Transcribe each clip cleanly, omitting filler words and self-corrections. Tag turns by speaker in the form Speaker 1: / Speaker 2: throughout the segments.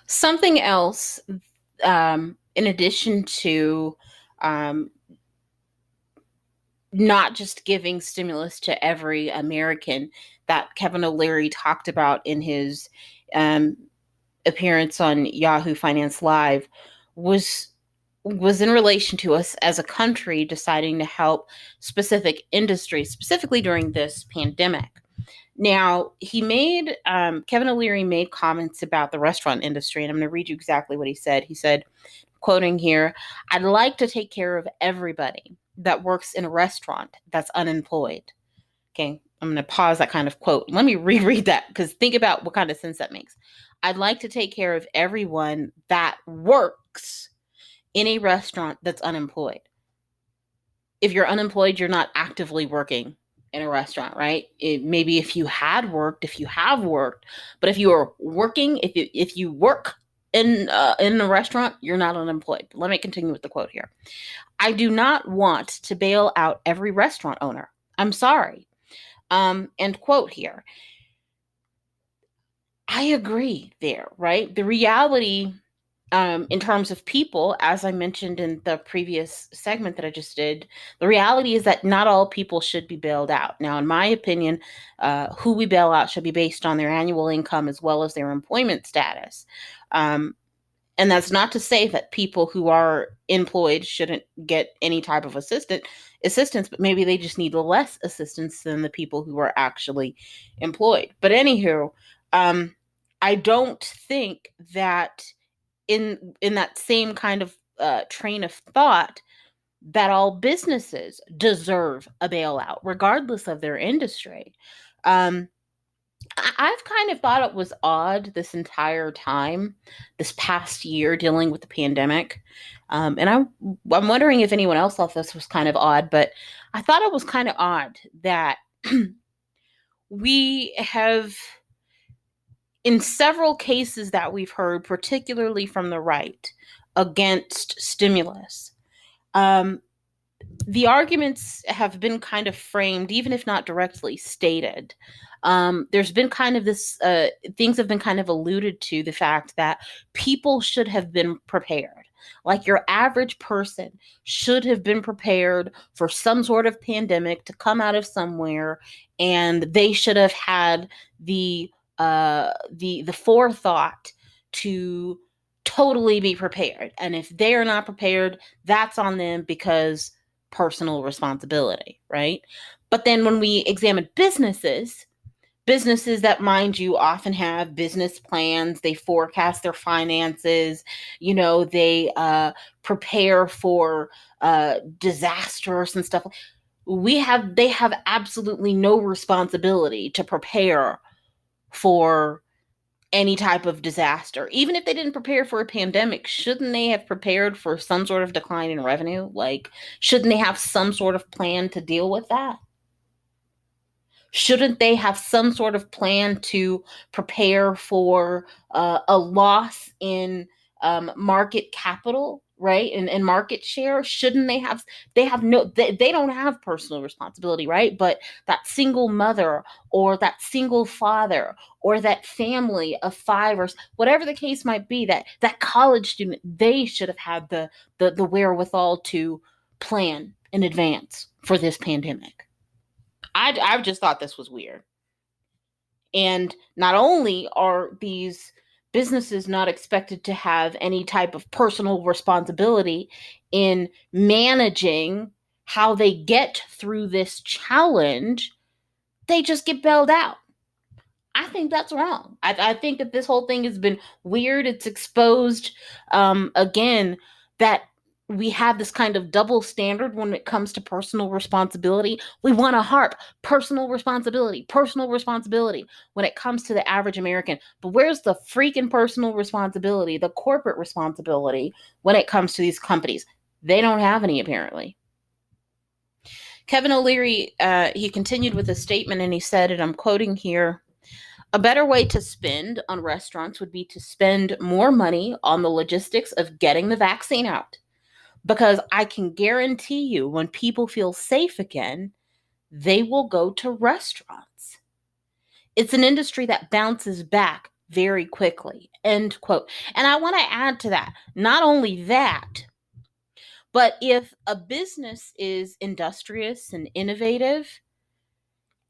Speaker 1: Something else, in addition to um, not just giving stimulus to every American, that Kevin O'Leary talked about in his um, appearance on Yahoo Finance Live, was in relation to us as a country deciding to help specific industries, specifically during this pandemic. Now, Kevin O'Leary made comments about the restaurant industry, and I'm going to read you exactly what he said. He said, quoting here, "I'd like to take care of everybody that works in a restaurant that's unemployed." Okay, I'm going to pause that kind of quote. Let me reread that because think about what kind of sense that makes. "I'd like to take care of everyone that works in a restaurant that's unemployed." If you're unemployed, you're not actively working in a restaurant, right? Maybe if you have worked, but if you are working, if you work in a restaurant, you're not unemployed. Let me continue with the quote here. "I do not want to bail out every restaurant owner. I'm sorry." End quote here. I agree there, right? The reality, in terms of people, as I mentioned in the previous segment that I just did, the reality is that not all people should be bailed out. Now, in my opinion, who we bail out should be based on their annual income as well as their employment status. And that's not to say that people who are employed shouldn't get any type of assistance, but maybe they just need less assistance than the people who are actually employed. But anywho, I don't think that in that same kind of train of thought that all businesses deserve a bailout, regardless of their industry. I've kind of thought it was odd this entire time, this past year, dealing with the pandemic. I'm wondering if anyone else thought this was kind of odd, but I thought it was kind of odd that we have, in several cases that we've heard, particularly from the right, against stimulus, the arguments have been kind of framed, even if not directly stated. There's been kind of this, things have been kind of alluded to the fact that people should have been prepared. Like your average person should have been prepared for some sort of pandemic to come out of somewhere, and they should have had the forethought to totally be prepared. And if they are not prepared, that's on them because personal responsibility, right? But then when we examine businesses that, mind you, often have business plans, they forecast their finances, they prepare for disasters and stuff. They have absolutely no responsibility to prepare for any type of disaster. Even if they didn't prepare for a pandemic, shouldn't they have prepared for some sort of decline in revenue? Like, shouldn't they have some sort of plan to deal with that? Shouldn't they have some sort of plan to prepare for a loss in market capital, right? And market share? Shouldn't they don't have personal responsibility, right? But that single mother or that single father or that family of five or whatever the case might be, that college student, they should have had the wherewithal to plan in advance for this pandemic. I've just thought this was weird. And not only are these businesses not expected to have any type of personal responsibility in managing how they get through this challenge, they just get bailed out. I think that's wrong. I think that this whole thing has been weird. It's exposed, again, that we have this kind of double standard when it comes to personal responsibility. We want to harp personal responsibility when it comes to the average American. But where's the freaking personal responsibility, the corporate responsibility when it comes to these companies? They don't have any, apparently. Kevin O'Leary, he continued with a statement and he said, and I'm quoting here, "A better way to spend on restaurants would be to spend more money on the logistics of getting the vaccine out. Because I can guarantee you when people feel safe again, they will go to restaurants. It's an industry that bounces back very quickly, end quote. And I want to add to that, not only that, but if a business is industrious and innovative,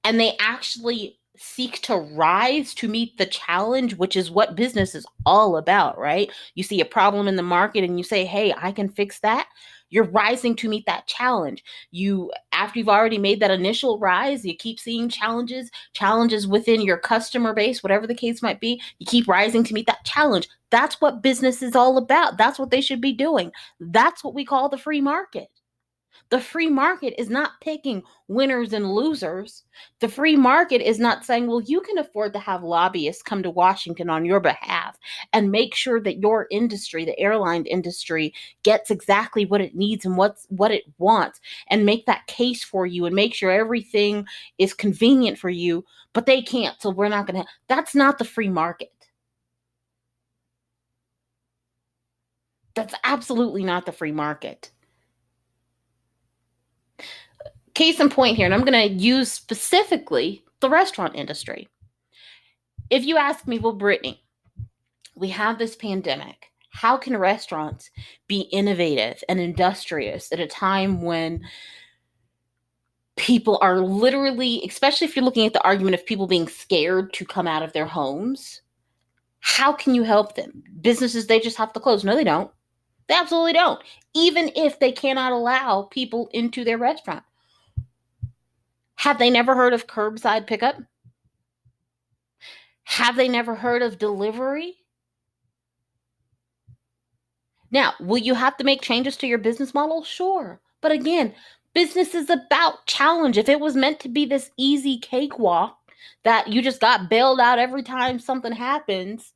Speaker 1: and they actually seek to rise to meet the challenge, which is what business is all about, right? You see a problem in the market and you say, hey, I can fix that. You're rising to meet that challenge. You, after you've already made that initial rise, you keep seeing challenges within your customer base, whatever the case might be. You keep rising to meet that challenge. That's what business is all about. That's what they should be doing. That's what we call the free market. The free market is not picking winners and losers. The free market is not saying, well, you can afford to have lobbyists come to Washington on your behalf and make sure that your industry, the airline industry, gets exactly what it needs and what it wants, and make that case for you and make sure everything is convenient for you, but they can't. So we're not going to. That's not the free market. That's absolutely not the free market. Case in point here, and I'm going to use specifically the restaurant industry. If you ask me, well, Brittany, we have this pandemic. How can restaurants be innovative and industrious at a time when people are literally, especially if you're looking at the argument of people being scared to come out of their homes, how can you help them? Businesses, they just have to close. No, they don't. They absolutely don't. Even if they cannot allow people into their restaurant. Have they never heard of curbside pickup? Have they never heard of delivery? Now, will you have to make changes to your business model? Sure. But again, business is about challenge. If it was meant to be this easy cakewalk that you just got bailed out every time something happens,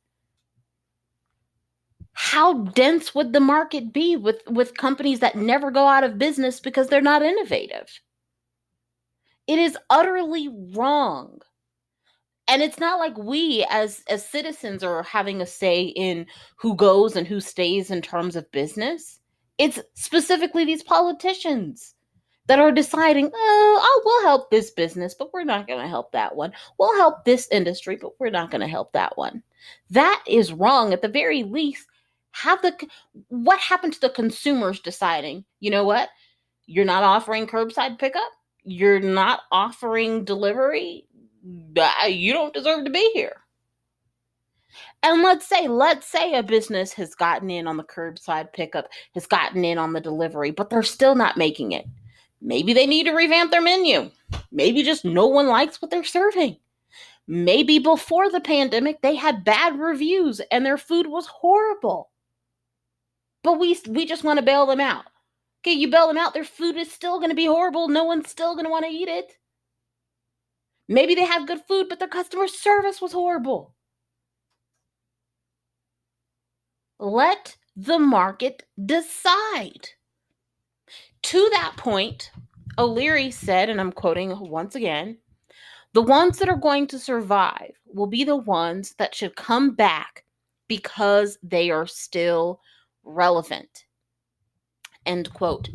Speaker 1: how dense would the market be with companies that never go out of business because they're not innovative? It is utterly wrong. And it's not like we as citizens are having a say in who goes and who stays in terms of business. It's specifically these politicians that are deciding, oh, we'll help this business, but we're not going to help that one. We'll help this industry, but we're not going to help that one. That is wrong. At the very least, what happened to the consumers deciding, you know what? You're not offering curbside pickup. You're not offering delivery. You don't deserve to be here. And let's say a business has gotten in on the curbside pickup, has gotten in on the delivery, but they're still not making it. Maybe they need to revamp their menu. Maybe just no one likes what they're serving. Maybe before the pandemic, they had bad reviews and their food was horrible. But we just want to bail them out. Okay, you bail them out, their food is still going to be horrible. No one's still going to want to eat it. Maybe they have good food, but their customer service was horrible. Let the market decide. To that point, O'Leary said, and I'm quoting once again, the ones that are going to survive will be the ones that should come back because they are still relevant. End quote.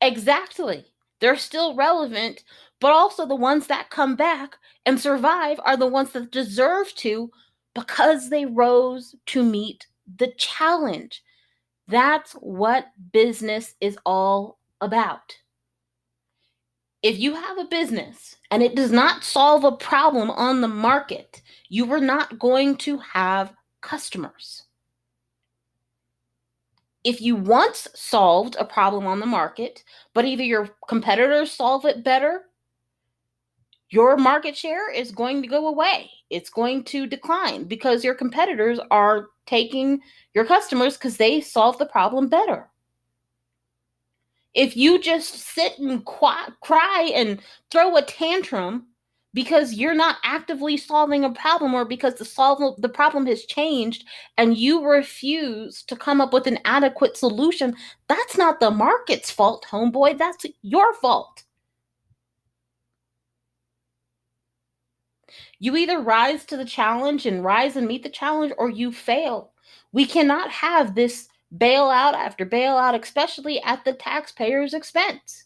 Speaker 1: Exactly. They're still relevant, but also the ones that come back and survive are the ones that deserve to because they rose to meet the challenge. That's what business is all about. If you have a business and it does not solve a problem on the market, you are not going to have customers. If you once solved a problem on the market, but either your competitors solve it better, your market share is going to go away. It's going to decline because your competitors are taking your customers because they solve the problem better. If you just sit and cry and throw a tantrum because you're not actively solving a problem or because the problem has changed and you refuse to come up with an adequate solution, that's not the market's fault, homeboy. That's your fault. You either rise to the challenge and rise and meet the challenge, or you fail. We cannot have this bailout after bailout, especially at the taxpayer's expense.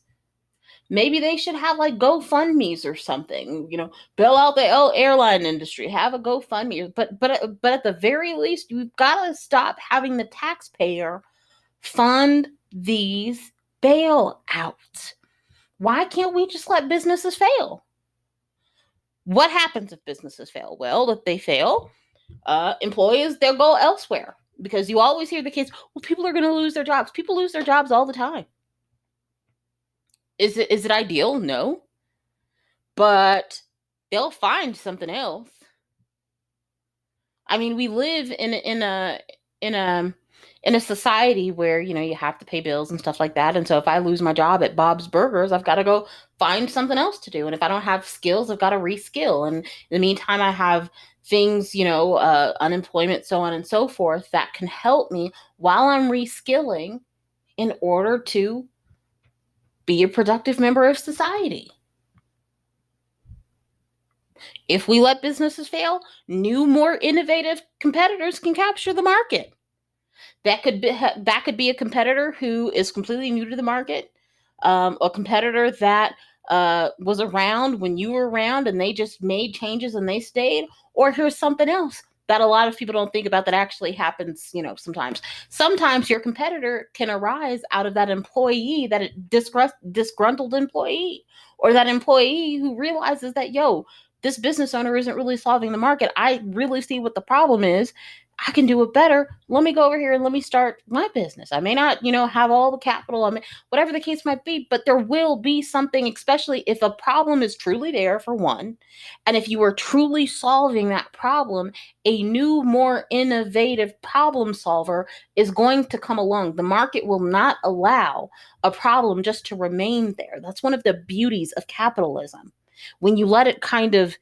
Speaker 1: Maybe they should have like GoFundMe's or something, bail out the airline industry, have a GoFundMe. But at the very least, we've got to stop having the taxpayer fund these bailouts. Why can't we just let businesses fail? What happens if businesses fail? Well, if they fail, employees, they'll go elsewhere, because you always hear the case, well, people are going to lose their jobs. People lose their jobs all the time. Is it ideal? No. But they'll find something else. I mean, we live in a society where, you have to pay bills and stuff like that. And so if I lose my job at Bob's Burgers, I've got to go find something else to do. And if I don't have skills, I've got to reskill. And in the meantime, I have things, unemployment, so on and so forth, that can help me while I'm reskilling in order to be a productive member of society. If we let businesses fail, new, more innovative competitors can capture the market. That could be a competitor who is completely new to the market, a competitor that was around when you were around and they just made changes and they stayed. Or here's something else that a lot of people don't think about that actually happens, sometimes. Sometimes your competitor can arise out of that employee, that disgruntled employee, or that employee who realizes that, this business owner isn't really solving the market. I really see what the problem is. I can do it better. Let me go over here and let me start my business. I may not, have all the capital, whatever the case might be, but there will be something, especially if a problem is truly there, for one. And if you are truly solving that problem, a new, more innovative problem solver is going to come along. The market will not allow a problem just to remain there. That's one of the beauties of capitalism. When you let it kind of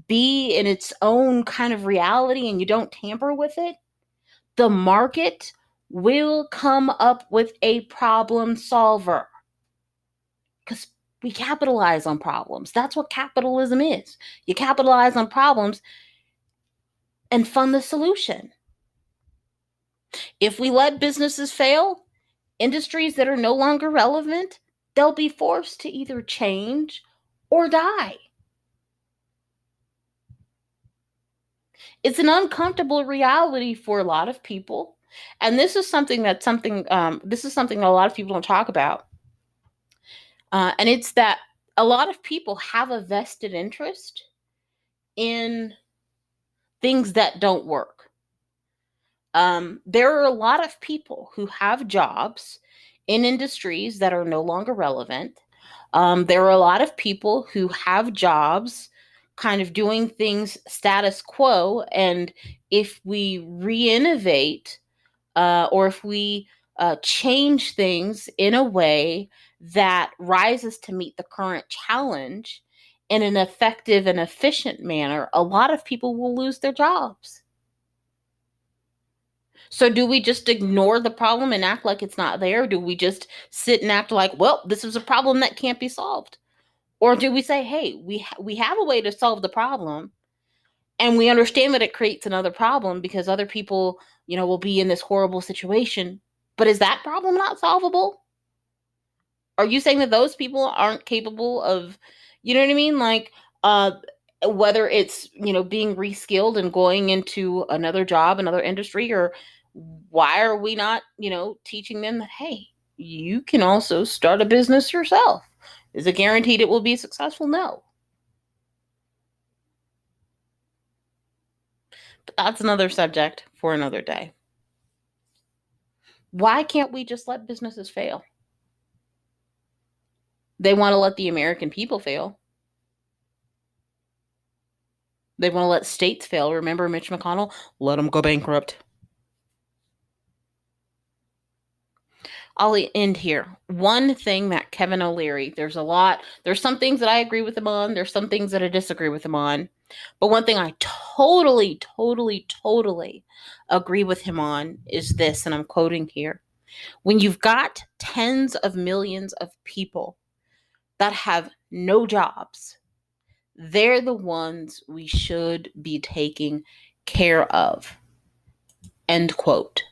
Speaker 1: be in its own kind of reality and you don't tamper with it, the market will come up with a problem solver, because we capitalize on problems. That's what capitalism is. You capitalize on problems and fund the solution. If we let businesses fail, industries that are no longer relevant, they'll be forced to either change or die. It's an uncomfortable reality for a lot of people. And this is something that a lot of people don't talk about. And it's that a lot of people have a vested interest in things that don't work. There are a lot of people who have jobs in industries that are no longer relevant. There are a lot of people who have jobs kind of doing things status quo. And if we re-innovate, or if we change things in a way that rises to meet the current challenge in an effective and efficient manner, a lot of people will lose their jobs. So do we just ignore the problem and act like it's not there? Do we just sit and act like, well, this is a problem that can't be solved? Or do we say, hey, we have a way to solve the problem, and we understand that it creates another problem because other people, will be in this horrible situation. But is that problem not solvable? Are you saying that those people aren't capable of, you know what I mean? Like, whether it's, being reskilled and going into another job, another industry, or why are we not, teaching them that, hey, you can also start a business yourself? Is it guaranteed it will be successful? No. But that's another subject for another day. Why can't we just let businesses fail? They want to let the American people fail. They want to let states fail. Remember Mitch McConnell? Let them go bankrupt. I'll end here. One thing that Kevin O'Leary, there's some things that I agree with him on. There's some things that I disagree with him on. But one thing I totally agree with him on is this, and I'm quoting here. When you've got tens of millions of people that have no jobs, they're the ones we should be taking care of. End quote.